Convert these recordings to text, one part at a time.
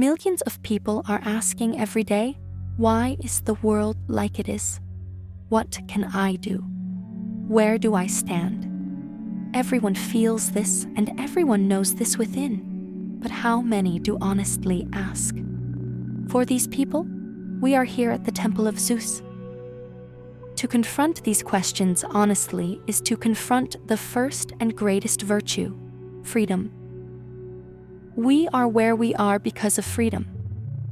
Millions of people are asking every day, why is the world like it is? What can I do? Where do I stand? Everyone feels this and everyone knows this within, but how many do honestly ask? For these people, we are here at the Temple of Zeus. To confront these questions honestly is to confront the first and greatest virtue, freedom. We are where we are because of freedom,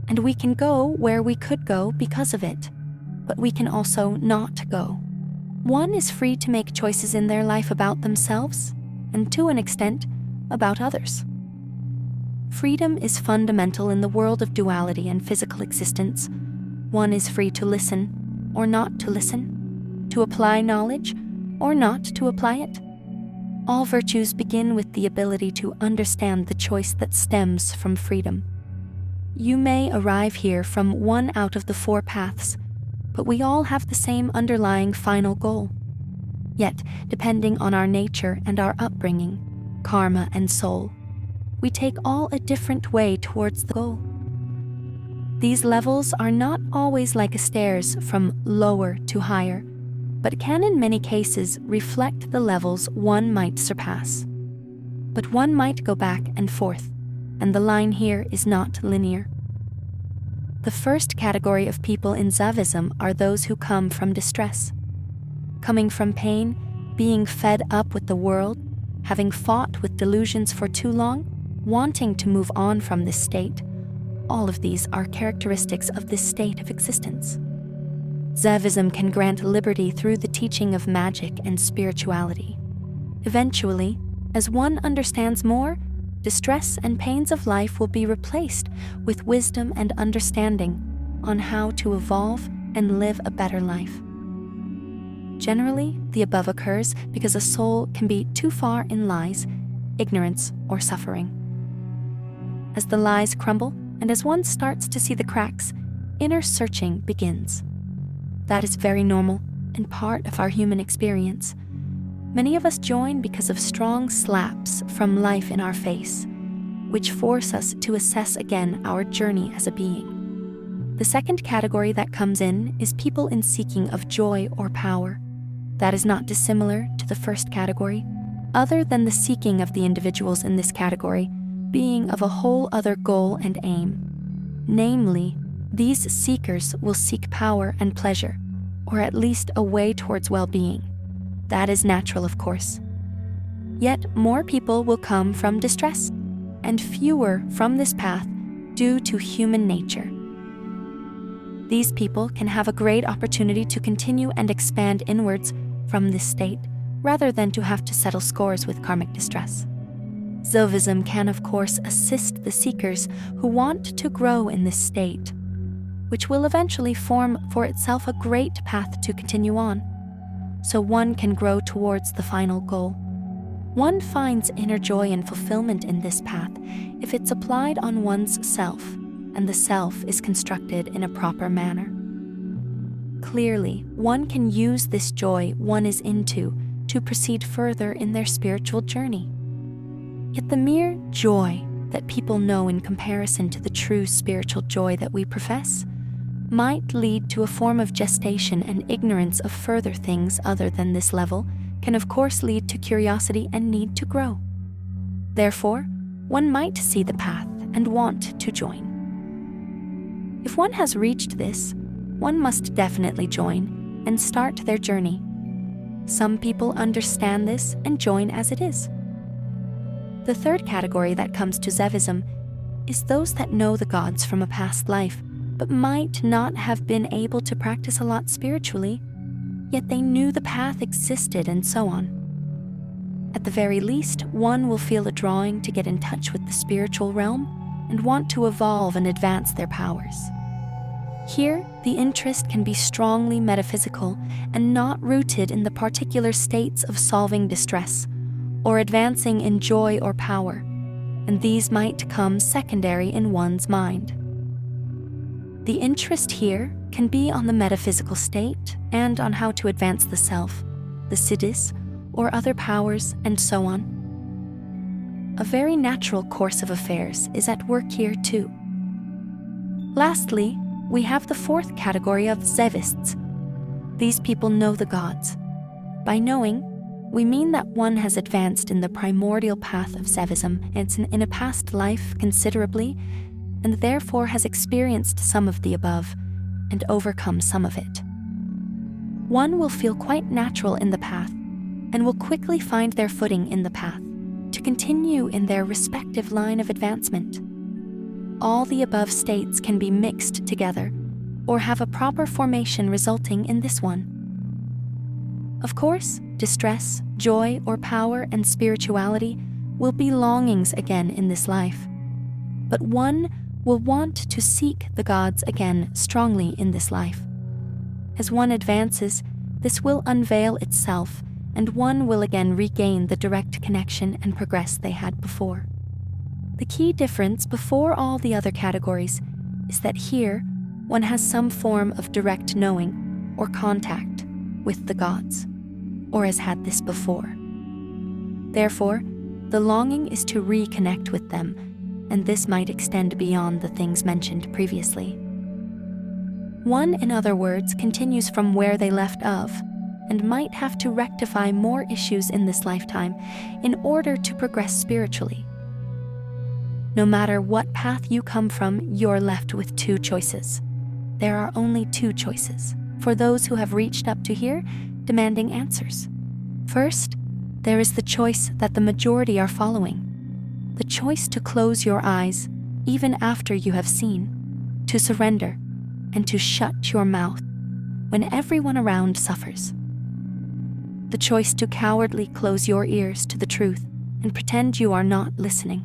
and we can go where we could go because of it, but we can also not go. One is free to make choices in their life about themselves, and to an extent, about others. Freedom is fundamental in the world of duality and physical existence. One is free to listen or not to listen, to apply knowledge or not to apply it. All virtues begin with the ability to understand the choice that stems from freedom. You may arrive here from one out of the 4 paths, but we all have the same underlying final goal. Yet, depending on our nature and our upbringing, karma and soul, we take all a different way towards the goal. These levels are not always like stairs from lower to higher, but can in many cases reflect the levels one might surpass. But one might go back and forth, and the line here is not linear. The first category of people in Zevism are those who come from distress. Coming from pain, being fed up with the world, having fought with delusions for too long, wanting to move on from this state. All of these are characteristics of this state of existence. Zevism can grant liberty through the teaching of magic and spirituality. Eventually, as one understands more, distress and pains of life will be replaced with wisdom and understanding on how to evolve and live a better life. Generally, the above occurs because a soul can be too far in lies, ignorance, or suffering. As the lies crumble, and as one starts to see the cracks, inner searching begins. That is very normal and part of our human experience. Many of us join because of strong slaps from life in our face, which force us to assess again our journey as a being. The second category that comes in is people in seeking of joy or power. That is not dissimilar to the first category, other than the seeking of the individuals in this category being of a whole other goal and aim. Namely, these seekers will seek power and pleasure, or at least a way towards well-being. That is natural, of course. Yet more people will come from distress, and fewer from this path due to human nature. These people can have a great opportunity to continue and expand inwards from this state, rather than to have to settle scores with karmic distress. Zevism can, of course, assist the seekers who want to grow in this state, which will eventually form for itself a great path to continue on, so one can grow towards the final goal. One finds inner joy and fulfillment in this path if it's applied on one's self, and the self is constructed in a proper manner. Clearly, one can use this joy one is into to proceed further in their spiritual journey. Yet the mere joy that people know in comparison to the true spiritual joy that we profess might lead to a form of gestation, and ignorance of further things other than this level can of course lead to curiosity and need to grow. Therefore, one might see the path and want to join. If one has reached this, one must definitely join and start their journey. Some people understand this and join as it is. The third category that comes to Zevism is those that know the gods from a past life, but might not have been able to practice a lot spiritually, yet they knew the path existed and so on. At the very least, one will feel a drawing to get in touch with the spiritual realm and want to evolve and advance their powers. Here, the interest can be strongly metaphysical and not rooted in the particular states of solving distress or advancing in joy or power, and these might come secondary in one's mind. The interest here can be on the metaphysical state and on how to advance the self, the siddhis, or other powers, and so on. A very natural course of affairs is at work here too. Lastly, we have the fourth category of Zevists. These people know the gods. By knowing, we mean that one has advanced in the primordial path of Zevism in a past life considerably, and therefore has experienced some of the above and overcome some of it. One will feel quite natural in the path and will quickly find their footing in the path to continue in their respective line of advancement. All the above states can be mixed together or have a proper formation resulting in this one. Of course, distress, joy, or power and spirituality will be longings again in this life, but one will want to seek the gods again strongly in this life. As one advances, this will unveil itself, and one will again regain the direct connection and progress they had before. The key difference before all the other categories is that here one has some form of direct knowing or contact with the gods, or has had this before. Therefore, the longing is to reconnect with them, and this might extend beyond the things mentioned previously. One, in other words, continues from where they left off, and might have to rectify more issues in this lifetime in order to progress spiritually. No matter what path you come from, you're left with two choices. There are only two choices for those who have reached up to here, demanding answers. First, there is the choice that the majority are following. The choice to close your eyes, even after you have seen, to surrender, and to shut your mouth when everyone around suffers. The choice to cowardly close your ears to the truth and pretend you are not listening.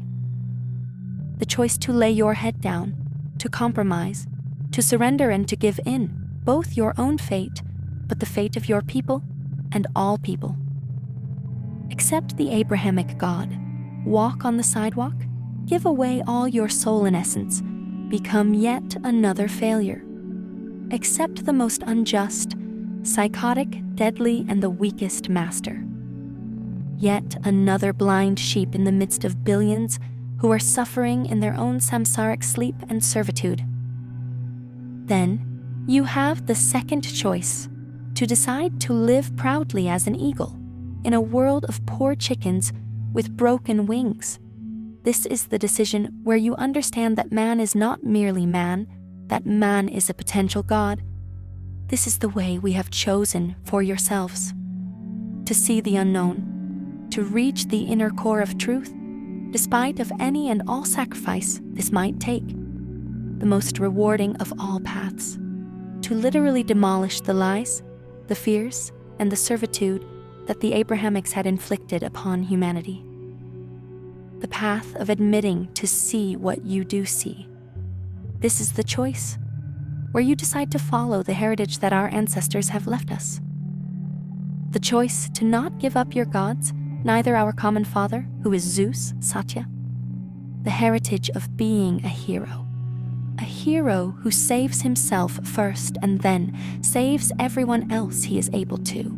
The choice to lay your head down, to compromise, to surrender and to give in, both your own fate, but the fate of your people and all people. Accept the Abrahamic God. Walk on the sidewalk, give away all your soul in essence, become yet another failure. Accept the most unjust, psychotic, deadly, and the weakest master. Yet another blind sheep in the midst of billions who are suffering in their own samsaric sleep and servitude. Then, you have the second choice, to decide to live proudly as an eagle in a world of poor chickens with broken wings. This is the decision where you understand that man is not merely man, that man is a potential God. This is the way we have chosen for yourselves. To see the unknown, to reach the inner core of truth, despite of any and all sacrifice this might take. The most rewarding of all paths, to literally demolish the lies, the fears, and the servitude that the Abrahamics had inflicted upon humanity. The path of admitting to see what you do see. This is the choice, where you decide to follow the heritage that our ancestors have left us. The choice to not give up your gods, neither our common father, who is Zeus, Satya. The heritage of being a hero who saves himself first and then saves everyone else he is able to.